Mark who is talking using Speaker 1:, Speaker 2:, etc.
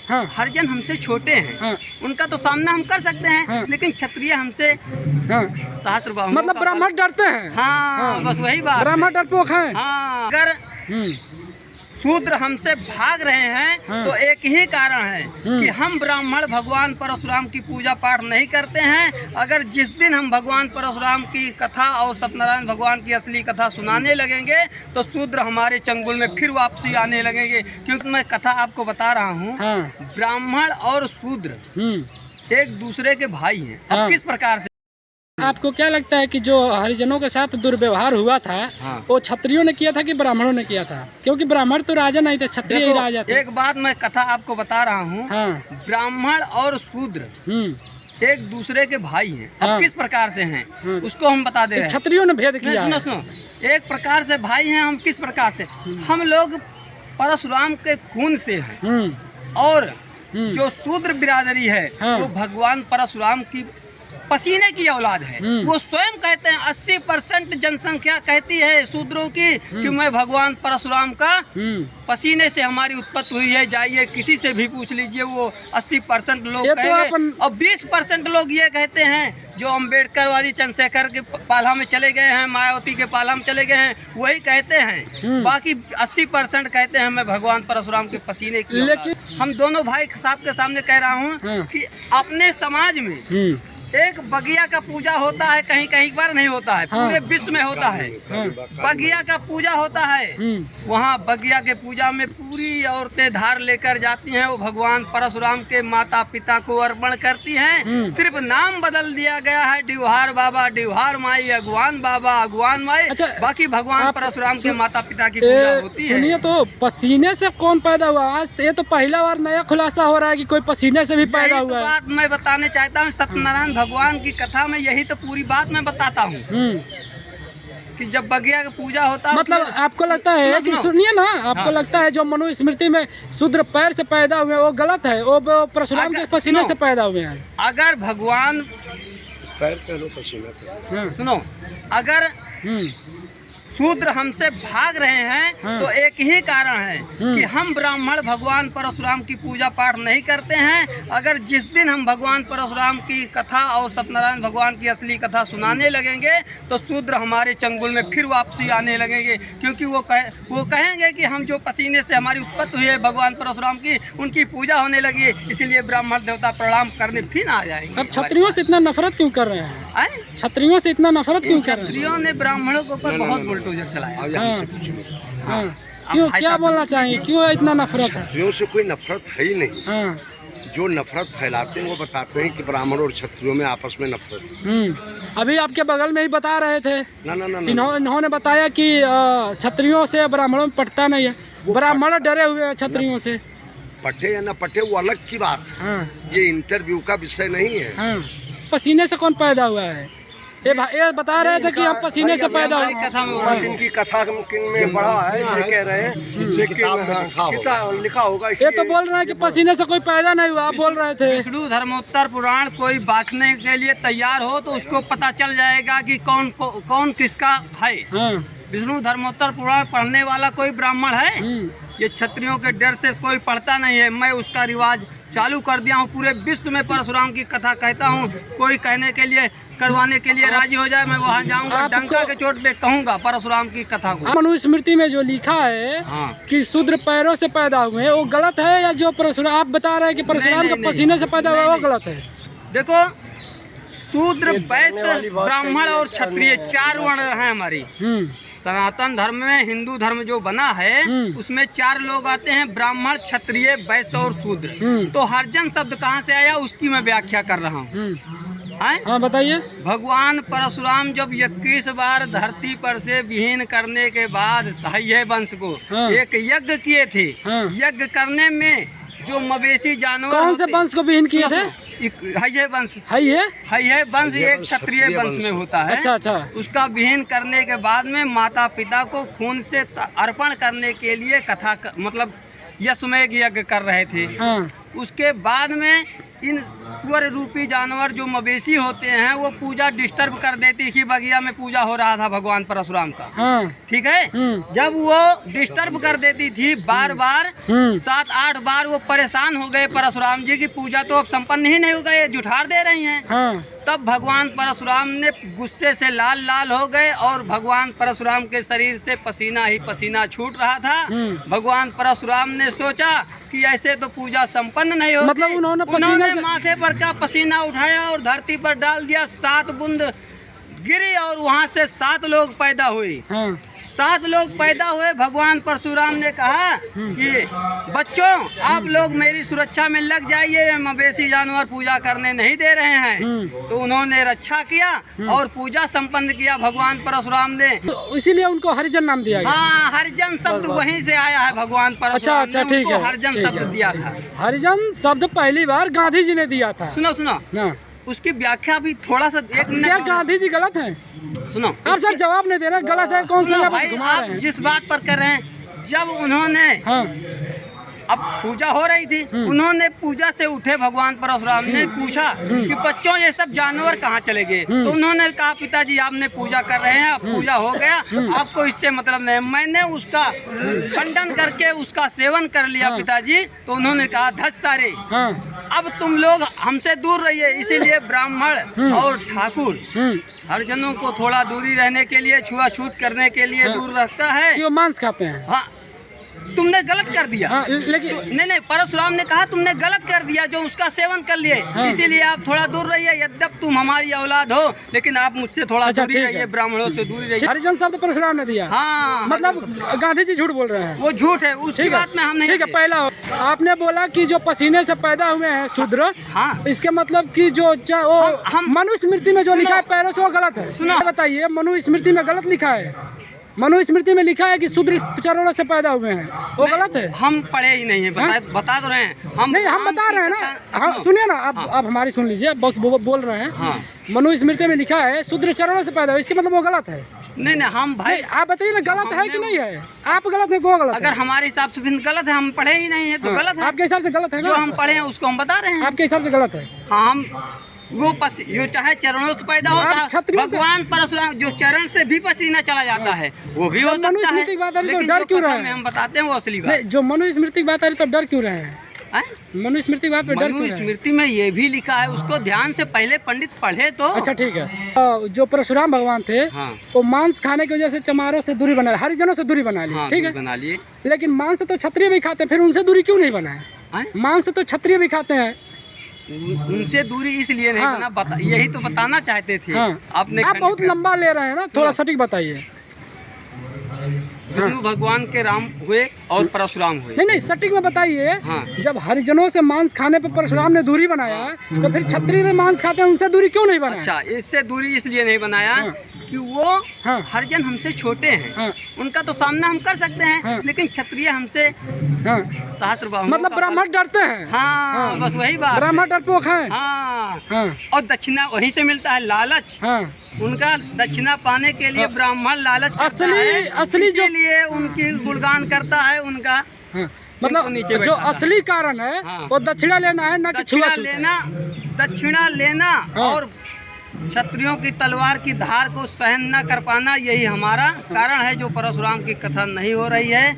Speaker 1: हाँ।
Speaker 2: हरिजन हमसे छोटे हैं,
Speaker 1: हाँ।
Speaker 2: उनका तो सामना हम कर सकते हैं,
Speaker 1: हाँ।
Speaker 2: लेकिन क्षत्रिय हमसे
Speaker 1: हाँ।
Speaker 2: सहस्त्र बाहुओं
Speaker 1: मतलब
Speaker 2: का
Speaker 1: ब्राह्मण डरते हैं।
Speaker 2: हाँ,
Speaker 1: हाँ।
Speaker 2: बस वही बात
Speaker 1: ब्राह्मण
Speaker 2: है।
Speaker 1: डरपोक हैं।
Speaker 2: हाँ, अगर शूद्र हमसे भाग रहे हैं
Speaker 1: हाँ।
Speaker 2: तो एक ही कारण है कि हम ब्राह्मण भगवान परशुराम की पूजा पाठ नहीं करते हैं। अगर जिस दिन हम भगवान परशुराम की कथा और सत्यनारायण भगवान की असली कथा सुनाने लगेंगे तो शूद्र हमारे चंगुल में फिर वापसी आने लगेंगे। क्योंकि मैं कथा आपको बता रहा हूँ,
Speaker 1: हाँ।
Speaker 2: ब्राह्मण और शूद्र एक दूसरे के भाई हैं।
Speaker 1: हाँ।
Speaker 2: अब किस प्रकार से
Speaker 1: आपको क्या लगता है कि जो हरिजनों के साथ दुर्व्यवहार हुआ था,
Speaker 2: हाँ।
Speaker 1: वो क्षत्रियों ने किया था कि ब्राह्मणों ने किया था? क्योंकि ब्राह्मण तो राजा नहीं थे, क्षत्रिय ही राजा थे।
Speaker 2: एक बात मैं कथा आपको बता रहा हूँ,
Speaker 1: हाँ।
Speaker 2: ब्राह्मण और शूद्र एक दूसरे के भाई हैं। अब
Speaker 1: हाँ।
Speaker 2: किस प्रकार से हैं
Speaker 1: हाँ।
Speaker 2: उसको हम बता दे रहे हैं।
Speaker 1: क्षत्रियों ने भेद
Speaker 2: नहीं,
Speaker 1: किया
Speaker 2: सुनो
Speaker 1: है।
Speaker 2: सुनो, एक प्रकार से भाई हैं हम। किस प्रकार से? हम लोग परशुराम के खून से हैं और जो शूद्र बिरादरी है
Speaker 1: हाँ।
Speaker 2: वो भगवान परशुराम की पसीने की औलाद है। वो स्वयं कहते हैं 80% जनसंख्या कहती है शूद्रों की कि मैं भगवान परशुराम का पसीने से हमारी उत्पत्ति हुई है। जाइए किसी से भी पूछ लीजिए, वो 80% लोग कहेंगे। और 20% लोग ये कहते हैं जो अम्बेडकर वाली चंद्रशेखर के पाला में चले गए हैं, मायावती के पाला में चले गए हैं, वही कहते हैं। बाकी 80% कहते हैं मैं भगवान परशुराम के पसीने की औलाद। हम दोनों भाई साहब के सामने कह रहा हूँ कि अपने समाज में एक बगिया का पूजा होता है, कहीं कहीं बार नहीं होता है, पूरे विश्व में होता है। बगिया का पूजा होता है, वहाँ बगिया के पूजा में पूरी औरतें धार लेकर जाती हैं, वो भगवान परशुराम के माता पिता को अर्पण करती हैं। सिर्फ नाम बदल दिया गया है, डिवहार बाबा, डिवहार माई, अगवान बाबा, अगवान माई।
Speaker 1: अच्छा,
Speaker 2: बाकी भगवान परशुराम के माता पिता की पूजा होती है।
Speaker 1: सुनिए, तो पसीने से कौन पैदा हुआ? आज ये तो पहला बार नया खुलासा हो रहा है कि कोई पसीने से भी पैदा हुआ है।
Speaker 2: बात मैं बताने चाहता हूँ, सत्यनारायण भगवान की कथा में यही तो पूरी बात मैं बताता हूँ कि जब बगिया का पूजा होता है,
Speaker 1: मतलब आपको लगता है कि सुनिए ना, आपको लगता है जो मनुस्मृति में शूद्र पैर से पैदा हुए वो गलत है, वो परशुराम के पसीने से पैदा हुए हैं?
Speaker 2: अगर भगवान
Speaker 3: पैर पहलो पसीना
Speaker 2: सुनो, अगर शूद्र हमसे भाग रहे हैं तो एक ही कारण है कि हम ब्राह्मण भगवान परशुराम की पूजा पाठ नहीं करते हैं। अगर जिस दिन हम भगवान परशुराम की कथा और सत्यनारायण भगवान की असली कथा सुनाने लगेंगे तो शूद्र हमारे चंगुल में फिर वापसी आने लगेंगे। क्योंकि वो कहेंगे कि हम जो पसीने से हमारी उत्पत्ति हुई है भगवान परशुराम की, उनकी पूजा होने लगी है, इसीलिए ब्राह्मण देवता प्रणाम करने फिर आ जाएंगे।
Speaker 1: अब क्षत्रियों से इतना नफरत क्यों कर रहे हैं? क्षत्रियों से इतना नफरत क्यों कर रहे हैं?
Speaker 2: क्षत्रियों ने ब्राह्मणों के ऊपर बहुत बुलडोजर चलाया।
Speaker 1: क्यों, क्या बोलना चाहिए, क्यों इतना नफरत है?
Speaker 3: क्षत्रियों से कोई नफरत है ही नहीं। जो नफरत फैलाते हैं वो बताते हैं कि ब्राह्मण और क्षत्रियों में आपस में नफरत।
Speaker 1: अभी आपके बगल में ही बता रहे थे,
Speaker 3: ना
Speaker 1: इन्होंने बताया कि क्षत्रियों से ब्राह्मणों में पटता नहीं है, ब्राह्मण डरे हुए हैं क्षत्रियों से।
Speaker 3: पटे या न पटे वो अलग की बात है, ये इंटरव्यू का विषय नहीं है।
Speaker 1: पसीने से कौन पैदा हुआ है? ये बता रहे थे कि हम पसीने से पैदा हुए।
Speaker 3: इनकी कथा में पढ़ा है, ये कह रहे हैं लिखा होगा।
Speaker 1: ये तो बोल रहे हैं कि पसीने से कोई पैदा नहीं हुआ, आप बोल रहे थे।
Speaker 2: विष्णु धर्मोत्तर पुराण कोई बांटने के लिए तैयार हो तो उसको पता चल जाएगा कि कौन किसका है। विष्णु धर्मोत्तर पुराण पढ़ने वाला कोई ब्राह्मण है? ये क्षत्रियों के डर से कोई पढ़ता नहीं है। मैं उसका रिवाज चालू कर दिया हूँ, पूरे विश्व में परशुराम की कथा कहता हूँ। कोई कहने के लिए करवाने के लिए राजी हो जाए, मैं वहाँ जाऊँगा, डंका के चोट पे कहूँगा परशुराम की कथा को।
Speaker 1: मनुस्मृति में जो लिखा है कि शूद्र पैरों से पैदा हुए, वो गलत है? या जो परशुराम आप बता रहे हैं कि परशुराम के पसीने से पैदा हुआ, वो गलत है?
Speaker 2: देखो, शूद्र, वैश्य, ब्राह्मण और क्षत्रिय 4 वर्ण हैं हमारी। सनातन धर्म में हिंदू धर्म जो बना है उसमें 4 लोग आते हैं, ब्राह्मण, क्षत्रिय, वैश्य और शूद्र। तो हरिजन शब्द कहाँ से आया उसकी मैं व्याख्या कर रहा हूँ।
Speaker 1: हाँ, बताइए।
Speaker 2: भगवान परशुराम जब 21 बार धरती पर से विहीन करने के बाद सह्य वंश को एक यज्ञ किए थे। यज्ञ करने में जो मवेशी जानवर,
Speaker 1: कौन से वंश को विहीन किए थे?
Speaker 2: हय वंश।
Speaker 1: हय
Speaker 2: वंश एक क्षत्रिय वंश में होता है।
Speaker 1: अच्छा।
Speaker 2: उसका विहीन करने के बाद में माता पिता को खून से अर्पण करने के लिए मतलब यशमेघ यज्ञ कर रहे थे। उसके बाद में इन ईश्वर रूपी जानवर जो मवेशी होते हैं वो पूजा डिस्टर्ब कर देती थी। बगिया में पूजा हो रहा था भगवान परशुराम का, ठीक है। जब वो डिस्टर्ब कर देती थी बार बार 7-8 बार, वो परेशान हो गए परशुराम जी की पूजा तो अब संपन्न ही नहीं हो गए, जुठार दे रही हैं। तब भगवान परशुराम ने गुस्से से लाल लाल हो गए और भगवान परशुराम के शरीर से पसीना ही पसीना छूट रहा था। भगवान परशुराम ने सोचा कि ऐसे तो पूजा संपन्न नहीं होगी।
Speaker 1: मतलब उन्होंने
Speaker 2: माथे पर का पसीना उठाया और धरती पर डाल दिया, 7 बूंद गिरी और वहाँ से 7 लोग पैदा हुए। 7 लोग पैदा हुए। भगवान परशुराम ने कहा कि बच्चों आप लोग मेरी सुरक्षा में लग जाइए, मवेशी जानवर पूजा करने नहीं दे रहे हैं। तो उन्होंने रक्षा किया और पूजा संपन्न किया भगवान परशुराम ने,
Speaker 1: तो इसीलिए उनको हरिजन नाम दिया गया।
Speaker 2: हाँ, हरिजन शब्द वहीं से आया है। भगवान परशुराम ने उनको हरिजन शब्द दिया था। हरिजन
Speaker 1: शब्द पहली बार गांधी जी ने दिया था।
Speaker 2: सुनो उसकी व्याख्या भी थोड़ा सा 1 मिनट।
Speaker 1: क्या गांधी जी गलत है?
Speaker 2: सुनो
Speaker 1: आप सर जवाब नहीं दे रहे, गलत है कौन सा?
Speaker 2: भाई आप जिस बात पर कर रहे हैं, जब उन्होंने अब पूजा हो रही थी, उन्होंने पूजा से उठे भगवान परशुराम ने पूछा कि बच्चों ये सब जानवर कहाँ चले गए? तो उन्होंने कहा पिताजी आपने पूजा कर रहे हैं, अब पूजा हो गया, आपको इससे मतलब नहीं। मैंने उसका खंडन करके उसका सेवन कर लिया पिताजी। तो उन्होंने कहा धस सारे, अब तुम लोग हमसे दूर रहिए। इसीलिए ब्राह्मण और ठाकुर हरिजनों को थोड़ा दूरी रहने के लिए, छुआछूत करने के लिए दूर रखता है।
Speaker 1: वो मांस खाते हैं।
Speaker 2: हाँ, तुमने गलत कर दिया।
Speaker 1: लेकिन
Speaker 2: तो, नहीं परशुराम ने कहा तुमने गलत कर दिया जो उसका सेवन कर लिए। इसीलिए आप थोड़ा दूर रहिए। यद्यप तुम हमारी औलाद हो लेकिन आप मुझसे थोड़ा दूरी रहिए, ब्राह्मणों से दूरी रहिए।
Speaker 1: हरिजन शब्द परशुराम ने दिया।
Speaker 2: हाँ,
Speaker 1: मतलब गांधी जी झूठ बोल रहे हैं।
Speaker 2: वो झूठ है, उसकी बात में हम नहीं।
Speaker 1: ठीक है, पहला आपने बोला कि जो पसीने से पैदा हुए हैं शूद्र, इसके मतलब कि जो मनुस्मृति में जो लिखा है पैरों से, वो गलत है। सुनो बताइए, मनुस्मृति में गलत लिखा है। मनुस्मृति में लिखा है कि शूद्र चरणों से पैदा हुए हैं, वो गलत है।
Speaker 2: हम पढ़े ही नहीं है, बता तो रहे हैं हम।
Speaker 1: नहीं, हम बता रहे हैं ना। सुनिए ना, आप हमारी सुन लीजिए, बस बोल रहे हैं। मनुस्मृति में लिखा है शूद्र चरणों से पैदा हुए, इसके मतलब वो गलत है।
Speaker 2: नहीं हम भाई
Speaker 1: आप बताइए ना, गलत है कि नहीं है? आप गलत है, वो गलत है।
Speaker 2: अगर हमारे हिसाब से गलत है, हम पढ़े ही नहीं है तो गलत है।
Speaker 1: आपके हिसाब से गलत है?
Speaker 2: जो हम पढ़े हैं उसको हम बता रहे हैं।
Speaker 1: आपके हिसाब से गलत है?
Speaker 2: हाँ, हम वो चाहे चरणों से पैदा होता है, भगवान परशुराम जो चरण से भी पसीना चला जाता है वो भी हो सकता है।
Speaker 1: मनुस्मृति की बात आ रही तो डर क्यों रहे हैं?
Speaker 2: हम बताते हैं वो असली बात।
Speaker 1: जो मनुस्मृति की बात आ रही तो डर क्यों रहे हैं? मनुस्मृति की बात पे डर क्यों?
Speaker 2: मनुस्मृति में ये भी लिखा है, उसको ध्यान से पहले पंडित पढ़े तो।
Speaker 1: अच्छा ठीक है। जो परशुराम भगवान थे वो मांस खाने की वजह से चमारों से दूरी बना, हरिजनों से दूरी बना ली। ठीक है,
Speaker 2: बना लिए।
Speaker 1: लेकिन मांस तो क्षत्रिय भी खाते हैं, फिर उनसे दूरी क्यों नहीं बनाए? मांस तो क्षत्रिय भी खाते हैं,
Speaker 2: उनसे दूरी इसलिए नहीं बना। यही तो बताना चाहते थे।
Speaker 1: आपने आप बहुत लंबा ले रहे हैं ना, थोड़ा सटीक बताइए।
Speaker 2: विष्णु भगवान के राम हुए और परशुराम हुए।
Speaker 1: नहीं सटीक में बताइए। जब हरिजनों से मांस खाने पर परशुराम ने दूरी बनाया तो फिर क्षत्रिय में मांस खाते हैं, उनसे दूरी क्यों नहीं बनाया?
Speaker 2: अच्छा, इससे दूरी इसलिए नहीं बनाया कि वो हरिजन हमसे छोटे हैं, उनका तो सामना हम कर सकते हैं, लेकिन क्षत्रिय हमसे शास्त्र
Speaker 1: मतलब ब्राह्मण डरते हैं।
Speaker 2: हाँ, बस वही बात।
Speaker 1: ब्राह्मण डरपोक हैं।
Speaker 2: हाँ, और दक्षिणा वहीं से मिलता है, लालच। उनका दक्षिणा पाने के लिए ब्राह्मण लालच असली जो लिए उनकी गुणगान करता है उनका।
Speaker 1: मतलब जो असली कारण है वो दक्षिणा लेना है, ना कि
Speaker 2: दक्षिणा लेना और क्षत्रियों की तलवार की धार को सहन न कर पाना, यही हमारा कारण है जो परशुराम की कथा नहीं हो रही है।